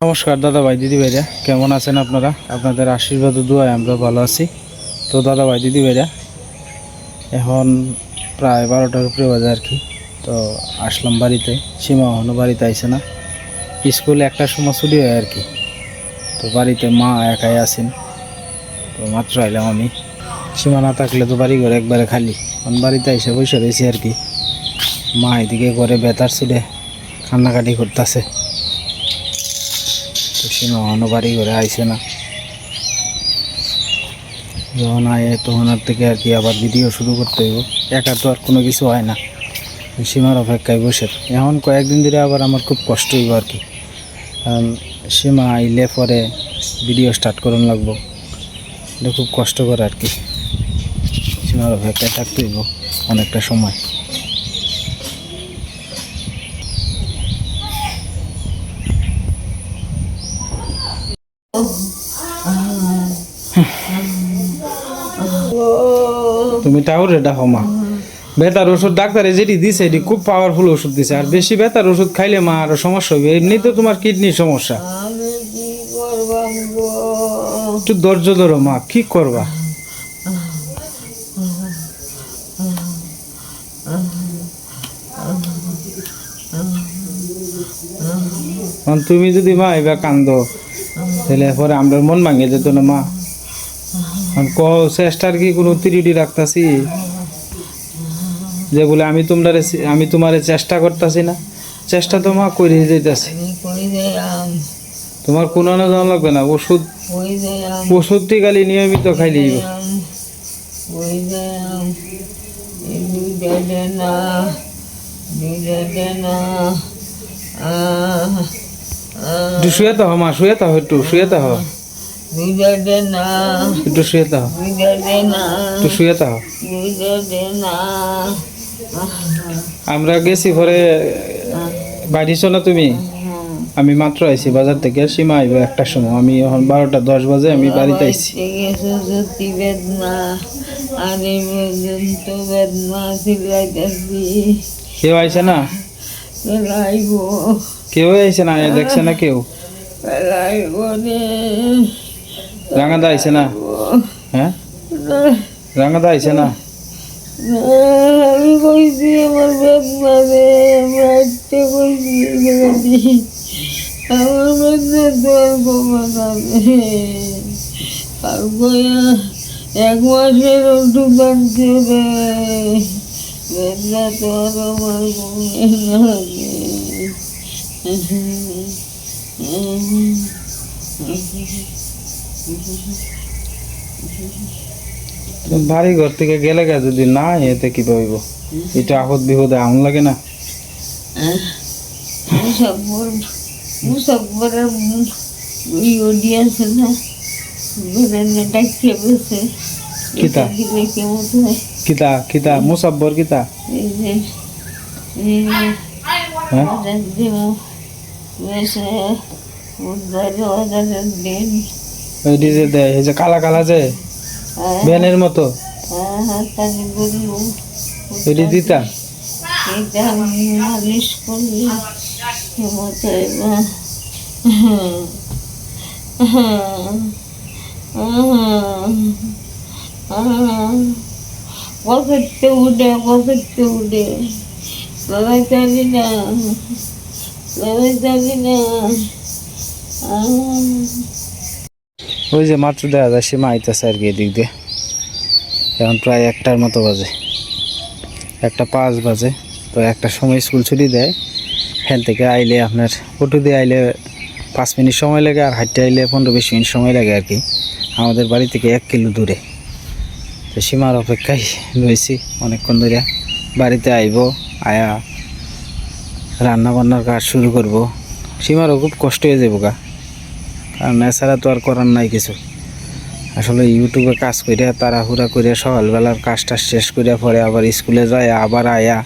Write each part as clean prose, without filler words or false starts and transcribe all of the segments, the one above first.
নমস্কার দাদা ভাই দিদি ভাইরা, কেমন আছেন আপনারা? আপনাদের আশীর্বাদ ও দোয়ায় আমরা ভালো আছি। তো দাদা ভাই দিদি ভাইরা, এখন প্রায় 12টার উপরে বাজে আর কি। তো আসলাম বাড়িতে, সীমা এখনও বাড়িতে আইসে না। স্কুল একটার সময় ছুটি হয় আর কি। তো বাড়িতে মা একাই আছেন। তো মাত্র আইলাম আমি। সীমা না থাকলে তো বাড়ি ঘরে একবারে খালি। এখন বাড়িতে এসে বসে রয়েছি আর কি। মা এদিকে ঘরে বেতার ছুটে কান্নাকাটি করতেছে। তো সীমা এখনও বাড়ি ঘরে আইসে না। যখন আয় তখন আর থেকে আর কি আবার ভিডিও শুরু করতে হইব। একা তো আর কোনো কিছু হয় না। সীমার অপেক্ষায় বসে এখন কয়েকদিন ধরে আবার আমার খুব কষ্ট হইব আর কি। কারণ সীমা আইলে পরে ভিডিও স্টার্ট করুন লাগবো। এটা খুব কষ্টকর আর কি। সীমার অপেক্ষায় থাকতে হইব অনেকটা সময়। তুমি টাউর এটা হমা বেতার ওষুধ ডাক্তারে যেটি দিছে এটি খুব পাওয়ারফুল ওষুধ দিছে। আর বেশি বেতার ওষুধ খাইলে মা আরো সমস্যা হবে। এমনি তো তোমার কিডনির সমস্যা। একটু ধৈর্য ধরো মা, কি করবা? তুমি যদি মা এবার কান্দো তাহলে পরে আমরা মন ভাঙে যেত না মা। চেষ্টার কি কোনো ত্রুটি রাখতাছি যে বলে আমি তোমারে চেষ্টা করতেছি না? চেষ্টা তো মা করে যেতেছি। তোমার কোনো না জানা লাগবে না। ওষুধটি খালি নিয়মিত খাইলেই একটু শুয়ে তো মা, শুয়ে তো একটু শুয়ে তো একটু শুয়ে তো একটু শুয়ে তো। আমরা গেছি পরে বাড়িছ না তুমি? আমি মাত্র আইছি বাজার থেকে। সীমা আইব একটার সময়। আমি এখন 12টা 10 বাজে আমি বাড়িতে আইছি। কেউ আইছে না? কেউ আইছে না? দেখছে না কেউ? রাঙাদা আইছে না? হ্যাঁ, রাঙাদা আইছে না? আমি কইছি আমার বেদনারে মারতে কইছি আমার বেদনা তোর কমাবে আর কইয়া 1 মাসের ওষুধ আনছে রে। বেদনা তোর আমার কমে লাগে। বাড়ি ঘর থেকে গেলে যদি না এতে কি পাইব? এটা আপদ বিপদে আউন লাগে না? মুসাফরের অডিয়েন্স না ডাকিয়ে বসে কিতা কিতা কিতা মুসাব্বর কিতা? কালা কালা যে ব্যানের মতো এটি দিতা? মালিশ করলে পকেটে উঠে লড়াই চাবি না ওই যে মাত্র দেখা যায় সীমা আইতেছে আর কি এদিক দিয়ে। এখন প্রায় 1টার মতো বাজে, 1টা 5 বাজে। তো 1টার সময় স্কুল ছুটি দেয়। ফ্যান থেকে আইলে আপনার অটো দিয়ে আইলে 5 মিনিট সময় লাগে, আর হাঁটতে আইলে 15-20 মিনিট সময় লাগে আর কি। আমাদের বাড়ি থেকে 1 কিলো দূরে। তো সীমার অপেক্ষায় রয়েছি অনেকক্ষণ ধরে। বাড়িতে আইব, আয়া রান্না বান্নার কাজ শুরু করব। সীমারও খুব কষ্ট হয়ে যাবো গা, কারণ এছাড়া তো আর করার নাই কিছু। আসলে ইউটিউবে কাজ করে তাড়াহুড়া করে সকালবেলার কাজটা শেষ করে পরে আবার স্কুলে যায়, আবার আয়া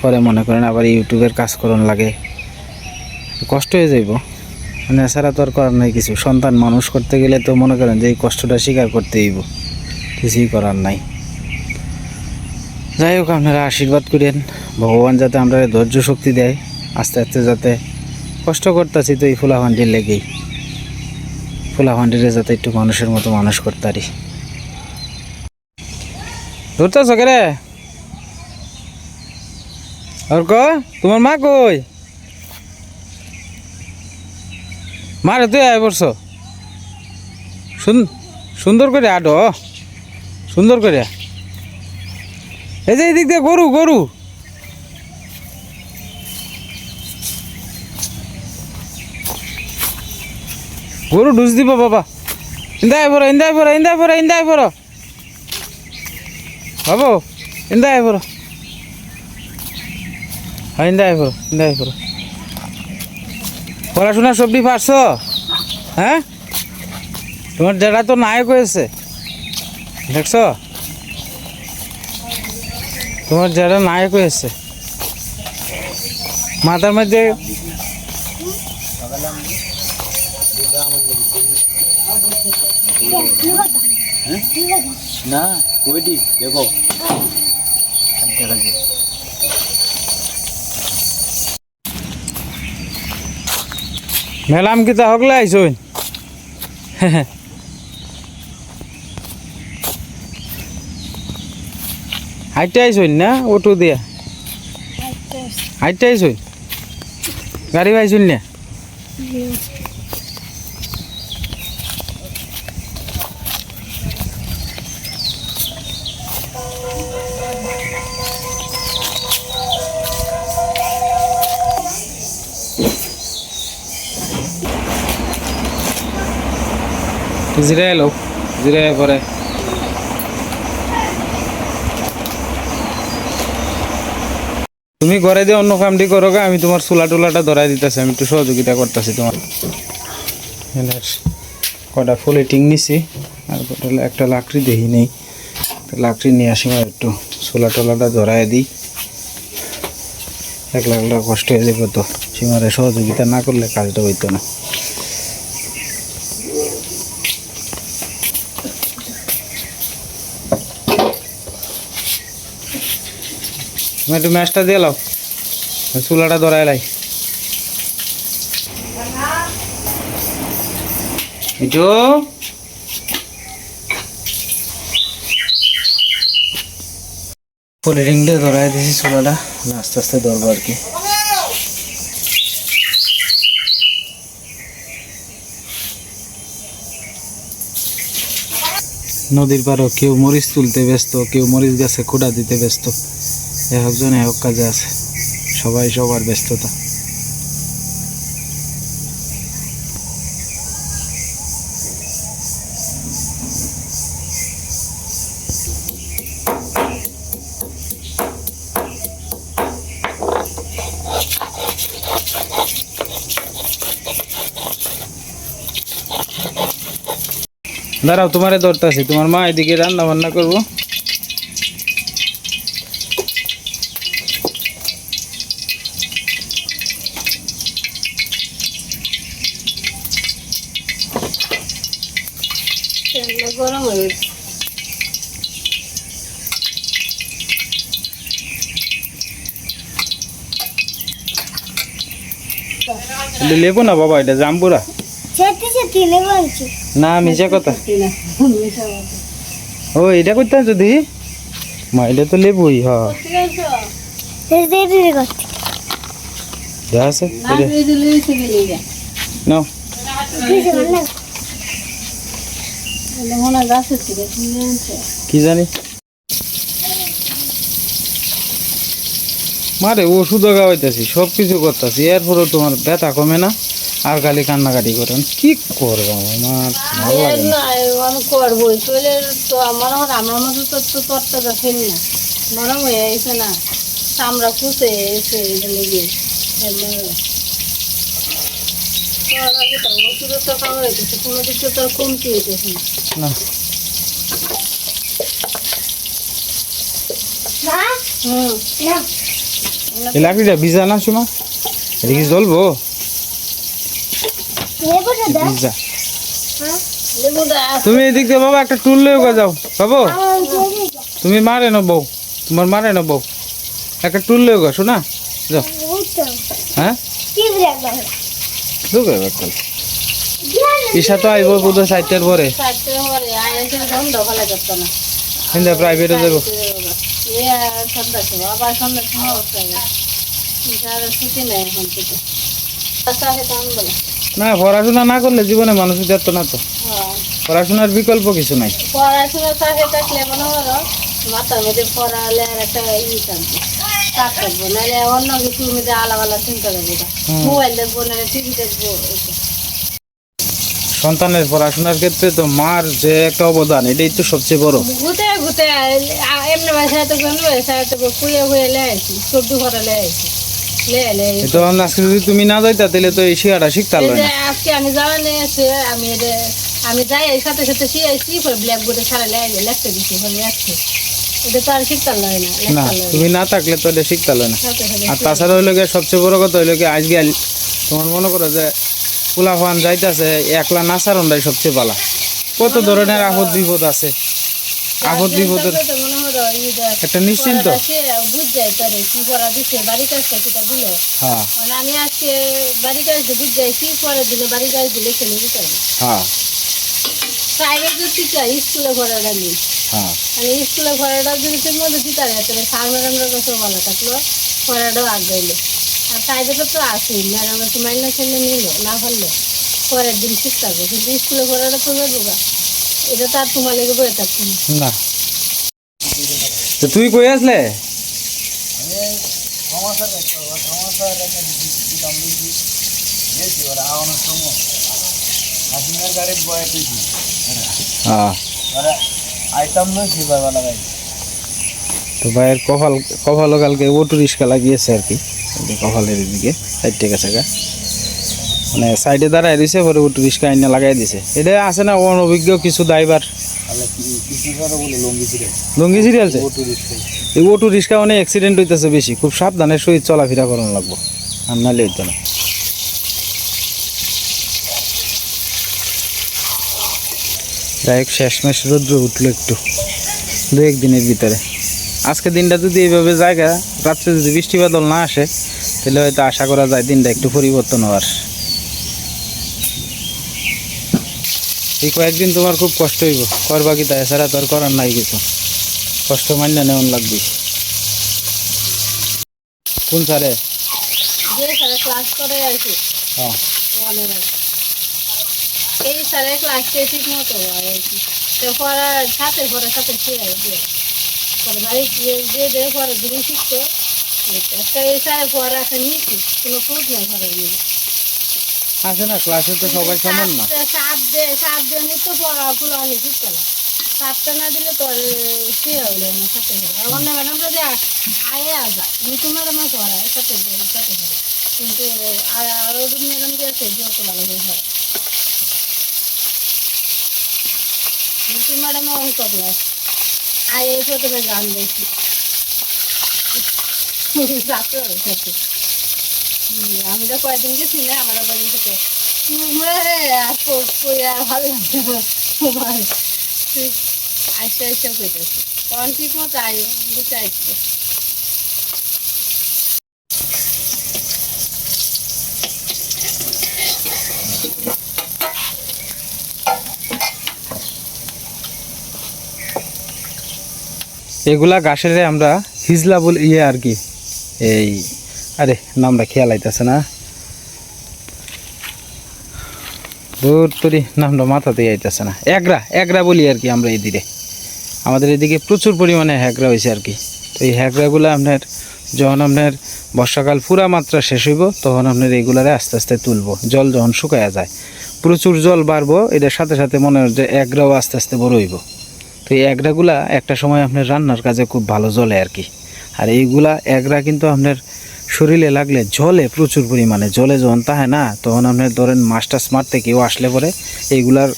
পরে মনে করেন আবার ইউটিউবের কাজ করন লাগে। কষ্ট হয়ে যাইব, মানে এছাড়া তো আর করার নাই কিছু। সন্তান মানুষ করতে গেলে তো মনে করেন যে এই কষ্টটা স্বীকার করতে হইব, কিছুই করার নাই। যাই হোক, আপনারা আশীর্বাদ করেন ভগবান যাতে আমরা ধৈর্য শক্তি দেয়, আস্তে আস্তে যাতে কষ্ট করতেছি তো এই ফুলাফান্ডির লেগেই, ফুলাফান্ডিরে যাতে একটু মানুষের মতো মানুষ করতারি। ধরতেছ কে রে? আর ক তোমার মা কই? মারে তুই আয় পড়ছ, সুন্দর করে আডো, সুন্দর করে। এই যে এদিক দিয়ে গরু গরু, গরু ঢুস দিব বাবা। ইন্দায় পড়ো ইন্দায় পড়ো ইন্দায় পড়ো ইন্দায় পড়ো বাবু, ইন্দায় পড়ো, হ্যাঁ ইন্দায় পড়ো ইন্দায় পড়ো। পড়াশোনা সবটি পারছো? হ্যাঁ, তোমার জেঠা তো নায়ক হয়েছে দেখছো, তোমার জেঠা নায়ক হয়েছে। মাথার মধ্যে না কইটি দেখো মেলাম কিতা হকলে আইসুন। হাইটে আইসুন না অটো দিয়া? হাইটে আইসুন, গাড়ি পাইছুন না? জিরাই লো, জিরাই পরে তুমি ঘরে দিয়ে অন্য কামটি করো গা, আমি তোমার চুলা টুলাটা ধরাই দিতেছি, আমি একটু সহযোগিতা করতেছি তোমার। কটা ফুল এটিং নিছি, আর একটা লাকড়ি দেখি নেই, লাকড়ি নিয়ে আসি, একটু চুলা টুলাটা ধরাই দিই। একলা কষ্ট হয়ে যাবে তো, সীমারে সহযোগিতা না করলে কাজটা হইতো না। তুমি একটু ম্যাচটা দিয়ে লাও, চুলাটা ধরাই লাই। একটু রিংটা ধরাই দিয়েছি, চুলাটা আস্তে আস্তে ধরবো আর কি। নদীর পাড়ও কেউ মরিচ তুলতে ব্যস্ত, কেউ মরিচ গাছে খুঁড়া দিতে ব্যস্ত, একজন এক কাজে আছে, সবাই সবার ব্যস্ততা। দাঁড়াও, তোমারে ধরতেছি, তোমার মা এদিকে রান্না বান্না করবো। গরম হয়ে লেবু না বাবা, এটা জাম্বুরা না, মিশা কথা। ও এটা করতে যদি মা, এটা তো লেবুই। হ্যাঁ যা আছে নাও। কি জানি মারে ওষুধও খাওয়াইতেছি, সব কিছু করতেছি, এরপরেও তোমার ব্যথা কমে না, আর খালি কান্নাকাটি করেন। কি করবো, আমার ভালো লাগে না। আমি করবোই চলে তো, আমার আমার মতো তো তরটা দেখেন না, নরম হয়ে গেছে না, চামড়া ফুসে এসে লেগে ওষুধের তো খাওয়া হইতেছে, কোনো দিকে তো কমতি হইতেছে না। এই লাকড়িটা ভিজা না সুমা, এটা কি জ্বলবো? ভিজা। তুমি এদিক দিয়ে বাবা একটা টুল লয়ে যাও বাবু, তুমি মারে না বউ, তোমার মারে না বউ, একটা টুল লয়ে গো শোনা যাও। হ্যাঁ ঢুকে একটা ঈশা তো আইব বোধ 4টার পরে চারটে পরে আইসে বন্ধ ভালো করতো না কিন্তু প্রাইভেটে যাবো এ সন্ধ্যা সময় আবার সন্ধ্যার সময় অবস্থা ছুটি নেই এখন থেকে আচ্ছা খেতে আমি বলে না পড়াশোনা না করলে জীবনে মানুষ যেত না তো হ্যাঁ পড়াশোনার বিকল্প কিছু নাই পড়াশোনা চাকরি থাকলে মনে করো মাথার মধ্যে পড়ালে আর একটা ই থাকবে কাজ থাকবো নাহলে অন্য কিছুর মধ্যে আলাদা চিন্তা করবো মোবাইল দেখবো নাহলে টিভি দেখবো সন্তানের পড়াশোনার ক্ষেত্রে তো মার যে একটা অবদান এটাই তো সবচেয়ে বড় ঘুরতে ঘুরতে এমনি বাসায় তো কোনো বাসায় তো কুয়ে কুয়ে লে আসি সবজি ভরা লে আসি লে তো আজকে যদি তুমি না যাইতা তাহলে তো এই শিক্ষাটা শিখতে পারলে না আজকে আমি যাওয়া নিয়ে এসে আমি যাই এই সাথে সাথে শিখেছি পরে ব্ল্যাক বোর্ডে সারা লেখতে দিচ্ছি পরে লেখছি এটা তো আর শিখতে হয় না না তুমি না থাকলে তো এটা শিখতে পারলে না সাথে সাথে আর তাছাড়া হইলো গিয়ে সবচেয়ে বড় কথা হইলো কি আজকে তোমার মনে করো যে ফুলাফান যাইতেছে একলা নাচারণটাই সবচেয়ে ভালো কত ধরনের আপদ বিপদ আছে আপদ বিপদের মনে হলো একটা নিশ্চিন্ত বুঝ যায় তারে কি করা দিচ্ছে বাড়ি কাজটা কিটা দিল হ্যাঁ মানে আমি আজকে বাড়ি কাজ বুঝ যাই কি করে দিলে বাড়ি কাজ দিলে ছেলে দিতে হবে হ্যাঁ প্রাইভেট যদি চাই স্কুলে ঘরেটা নেই হ্যাঁ মানে স্কুলে ঘরেটা যদি ঠিক মতো দিতে পারে তাহলে স্যার ম্যাডামরা কাছেও ভালো থাকলো ঘরেটাও আগাইলো আর প্রাইভেটে তো আসেই ম্যাডাম একটু মাইনা ছেলে নিল না পারলে পরের দিন ঠিক থাকবে কিন্তু স্কুলে ঘরেটা তো যাবো গা এটা তো আর তোমার লেগে বয়ে থাকতো না না তো তুই কই আসলে হ্যাঁ তো ভাইয়ের কপালও কালকে অটো রিক্সা লাগিয়েছে আর কি কপালের দিকে সাইডে কাছে মানে সাইডে দাঁড়ায় দিছে পরে অটো রিক্সা আইনা লাগাই দিছে এটা আছে না অনভিজ্ঞ কিছু ড্রাইভার লঙ্গি সিরিয়ালছে এই অটো রিক্সা অনেক অ্যাক্সিডেন্ট হইতেছে বেশি খুব সাবধানের সহিত চলাফেরা করানো লাগবো আর নাহলে হইতো না যাই হোক শেষমেশ রৌদ্র উঠলো একটু 2-1 দিনের ভিতরে আজকে দিনটা যদি এইভাবে জায়গা রাত্রে যদি বৃষ্টি বাদল না আসে তাহলে হয়তো আশা করা যায় দিনটা একটু পরিবর্তন হওয়ার এই কয়েকদিন তোমার খুব কষ্ট হইব করবা কি তাই এছাড়া তোর করার নাই কিছু কষ্ট মান্য নেওয়ান লাগবে কোন স্যারে যে স্যারে ক্লাস করে আর কি হ্যাঁ এই স্যারে ক্লাসটা ঠিক মতো হয় আর কি তো পড়ার সাথে খেয়ে দিয়ে পরে বাড়ি দিয়ে পরের দিনই শিখতো একটা এই স্যারে পড়া একটা নিয়েছি কোনো খোঁজ নেই ঘরের নিয়ে আছে না ক্লাসে তো সবাই সমান না সাত দিয়ে নিত্য পড়াগুলো অনেক শিখতো না সাতটা না দিলে তো সে হইলো না সাথে আর অন্য ম্যাডাম যদি আয়ে আসা নতুন ম্যাডামও পড়ায় সাথে পড়ে কিন্তু আরো ম্যাডাম দিয়েছে যত ভালো হয়ে হয় নতুন ম্যাডামও অঙ্ক ক্লাস আয়ে প্রথমে গান দেখি সাথে আমি তো কয়েকদিন গেছি না আমার বাড়ি থেকে ভালো তোমার আস্তে আস্তে কইতেছে তখন ঠিক মতো আই বুঝতে আসছে এগুলা ঘাসের আমরা হিজলা বলি আর কি এই আরে নামটা খেয়াল আইতেছে না দূর তোরই নামটা মাথাতেই আইতেছে না এগরা বলি আর কি আমরা এদিকে আমাদের এদিকে প্রচুর পরিমাণে হ্যাগরা হয়েছে আর কি তো এই হ্যাগরাগুলো আপনার যখন আপনার বর্ষাকাল পুরা মাত্রা শেষ হইব তখন আপনার এইগুলারে আস্তে আস্তে তুলবো জল যখন শুকায়া যায় প্রচুর জল বাড়বো এটার সাথে সাথে মনে হয় যে এগরাও আস্তে আস্তে বড় হইব তো এই এগরাগুলা একটা সময় আপনার রান্নার কাজে খুব ভালো জ্বলে আর কি আর এইগুলা এগরা কিন্তু আপনার শরীরে লাগলে জলে প্রচুর পরিমাণে জলে যখন তাহে না তখন আপনার ধরেন মাছ মারতে কেউ আসলে পরে এইগুলার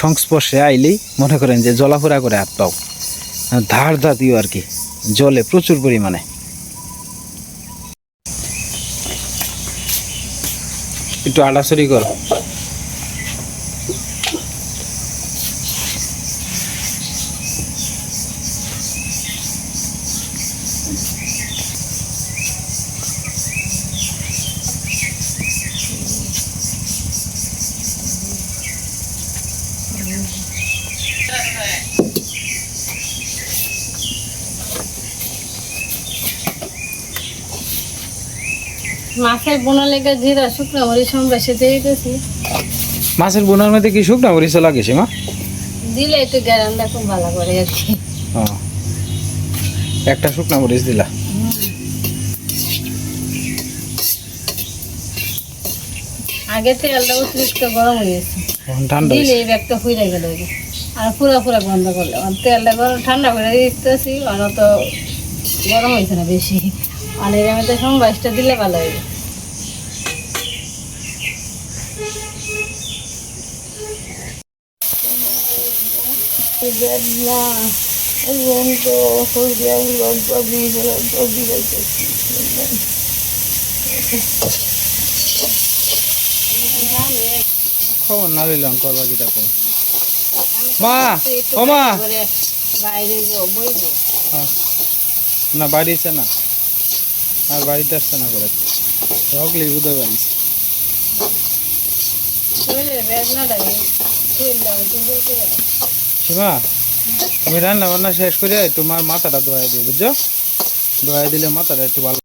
সংস্পর্শে আইলেই মনে করেন যে জলাফোড়া করে হাত পাও ধার জাতীয় আর কি জলে প্রচুর পরিমাণে একটু আড়াছড়ি কর মাছের বোনা লেগে জিরা শুকনো মরিচ বেশি দিয়ে দিতেছি। মাছের বোনার মধ্যে কি শুকনা মরিচ লাগে সীমা? দিলে একটু গ্যারান্ডা খুব ভালো করে আর কি। ও, একটা শুকনা মরিচ দিলা। আগে তেলটা অতিরিক্ত গরম হয়ে গেছে, এখন ঠান্ডা দিলে হয়েছে। এই ব্যাগটা ফুইরে গেল আর পুরা পুরা বন্ধ করলে তেলটা গরম ঠান্ডা করে দিতেছি। তো গরম হয়েছে না বেশি, অনেক মধ্যে বাইশটা দিলে ভালো হবে। খবর না দিলাম করবা কি তাকে। মা, ও মা। বাইরে বইবো না বাড়িছে না, আর বাড়িতে আসছে না করে রকলি বুধ বাড়িছে। সীমা, তুমি রান্না বান্না শেষ করে তোমার মাথাটা ধোয়াই দিও, বুঝছো? ধোয়াই দিলে মাথাটা একটু ভালো।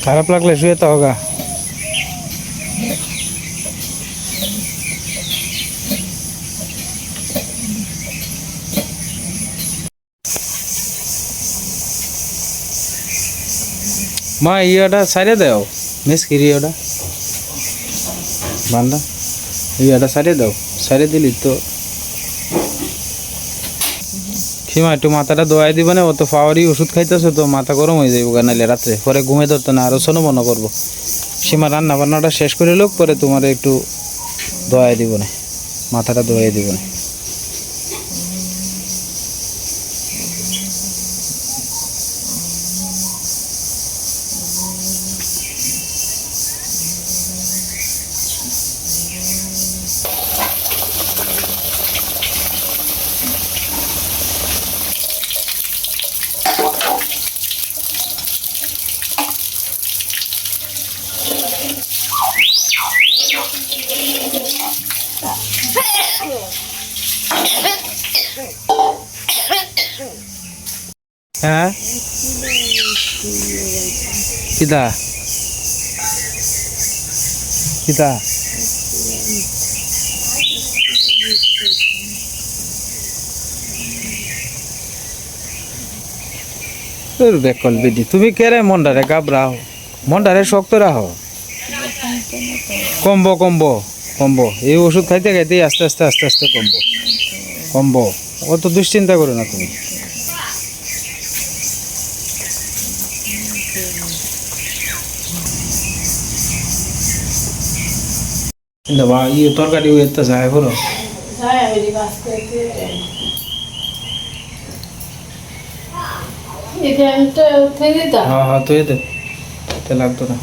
খারাপ লাগলে শুয়ে তো হোগা। মা ইয়েটা সাইডে দাও, মিস কিরি ওটা বান্ধা ইয়েটা সাইডে দাও, সাইডে দিলি তো। সীমা একটু মাথাটা ধোয়াই দিবে না, ও তো পাওয়ারই ওষুধ খাইতেছে তো মাথা গরম হয়ে যাবে নাইলে রাত্রে পরে ঘুমে ধরতো না, আরও সোনো মনে করবো। সীমা রান্না বান্নাটা শেষ করে লোক পরে তোমার একটু ধোয়াই দিব না, মাথাটা ধোয়াই দিব না। হ্যাঁ কিতা কিতা বেকল বিধি তুমি কেরে মন্ডারে গাবরাও, মন্ডারে শক্ত রাখো। কমবো কমবো কমবো, এই ওষুধ খাইতে খাইতে আস্তে আস্তে আস্তে আস্তে কমবো কমবো, অত দুশ্চিন্তা করো না তুমি। ইয়ে তরকারি এত যায় করো। হ্যাঁ হ্যাঁ, তো এতে লাগতো না।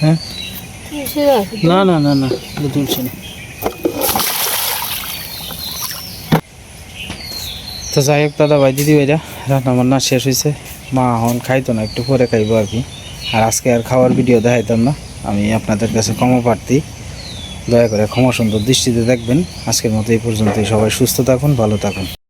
হ্যাঁ না না না না তুলছি না। তো যাই হোক দাদা ভাই দিদি ভাইরা রান্না বান্না শেষ হয়েছে। মা এখন খাইতো না, একটু পরে খাইবো আর কি। আর আজকে আর খাওয়ার ভিডিও দেখাইতাম না, আমি আপনাদের কাছে ক্ষমা প্রার্থী, দয়া করে ক্ষমা সুন্দর দৃষ্টিতে দেখবেন। আজকের মতো এই পর্যন্তই। সবাই সুস্থ থাকুন, ভালো থাকুন।